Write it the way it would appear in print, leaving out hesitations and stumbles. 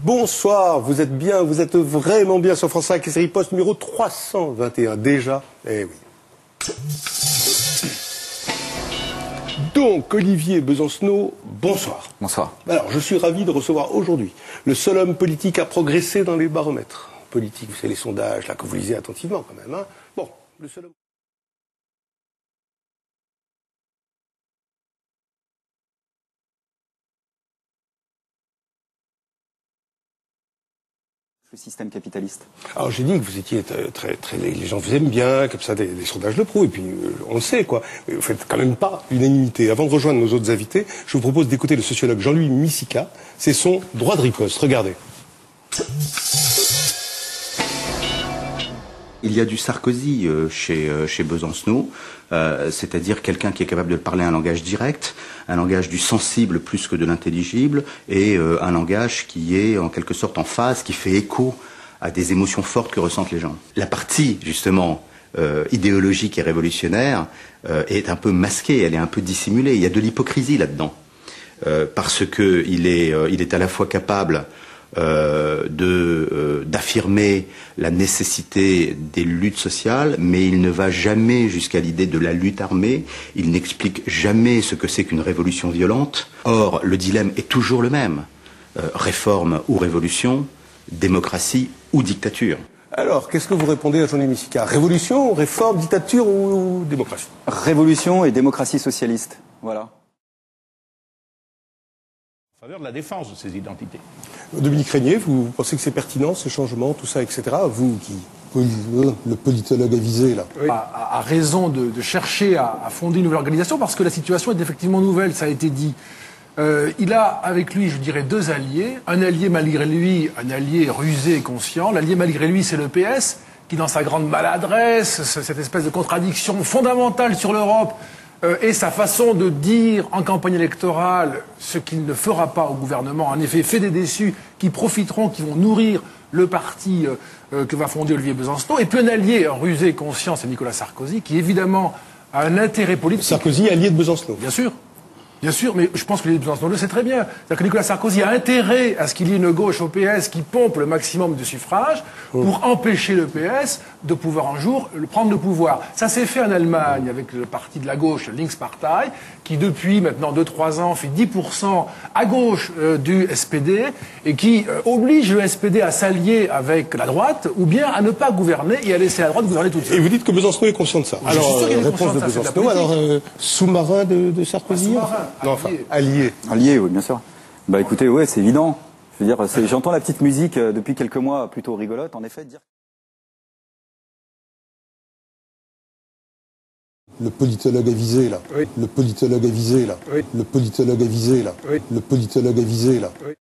Bonsoir, vous êtes bien, vous êtes vraiment bien sur France 5 et série Post numéro 321 déjà. Eh oui. Donc, Olivier Besancenot, bonsoir. Bonsoir. Alors, je suis ravi de recevoir aujourd'hui le seul homme politique à progresser dans les baromètres. Politique, vous savez, les sondages, là, que vous lisez attentivement quand même. Hein. Bon, le seul homme... Le système capitaliste. Alors j'ai dit que vous étiez très les gens vous aiment bien, comme ça les sondages le prouvent, et puis on le sait quoi. Mais vous faites quand même pas l'unanimité. Avant de rejoindre nos autres invités, je vous propose d'écouter le sociologue Jean-Louis Missika. C'est son droit de riposte. Regardez. Il y a du Sarkozy chez Besancenot, c'est-à-dire quelqu'un qui est capable de parler un langage direct, un langage du sensible plus que de l'intelligible, et un langage qui est en quelque sorte en phase, qui fait écho à des émotions fortes que ressentent les gens. La partie, justement, idéologique et révolutionnaire est un peu masquée, elle est un peu dissimulée. Il y a de l'hypocrisie là-dedans, parce que il est à la fois capable d'affirmer la nécessité des luttes sociales, mais il ne va jamais jusqu'à l'idée de la lutte armée, il n'explique jamais ce que c'est qu'une révolution violente. Or, le dilemme est toujours le même, réforme ou révolution, démocratie ou dictature. Alors, qu'est-ce que vous répondez à Jean-Louis Missika? Révolution, réforme, dictature ou démocratie? Révolution et démocratie socialiste, voilà. En faveur de la défense de ces identités. Dominique Régnier, vous pensez que c'est pertinent, ces changements, tout ça, etc. Vous, le politologue avisé, là. Oui. A raison de chercher à fonder une nouvelle organisation parce que la situation est effectivement nouvelle, ça a été dit. Il a avec lui, je dirais, deux alliés. Un allié malgré lui, un allié rusé et conscient. L'allié malgré lui, c'est le PS, qui dans sa grande maladresse, cette espèce de contradiction fondamentale sur l'Europe, et sa façon de dire en campagne électorale ce qu'il ne fera pas au gouvernement, en effet, fait des déçus qui profiteront, qui vont nourrir le parti que va fonder Olivier Besancenot. Et puis un allié rusé et conscient, c'est Nicolas Sarkozy, qui évidemment a un intérêt politique. Sarkozy, allié de Besancenot. Bien sûr. Bien sûr, mais je pense que Olivier Besancenot le sait très bien. C'est-à-dire que Nicolas Sarkozy a intérêt à ce qu'il y ait une gauche au PS qui pompe le maximum de suffrages pour empêcher le PS de pouvoir un jour prendre le pouvoir. Ça s'est fait en Allemagne avec le parti de la gauche, le Linkspartei, qui depuis maintenant 2-3 ans fait 10% à gauche du SPD et qui oblige le SPD à s'allier avec la droite ou bien à ne pas gouverner et à laisser la droite gouverner toute seule. Et vous dites que Besancenot est conscient de ça. Je suis sûr qu'il est réponse conscient de de ça, c'est de la Besancenot. politique. Alors, sous-marin de Sarkozy? Sous-marin. Non, enfin, allié. Allié, oui, bien sûr. Bah écoutez, ouais, c'est évident. Je veux dire, j'entends la petite musique depuis quelques mois plutôt rigolote, en effet, de dire... Le politologue avisé, là. Oui. Le politologue avisé, là. Oui. Le politologue avisé, là. Oui. Le politologue avisé, là. Oui.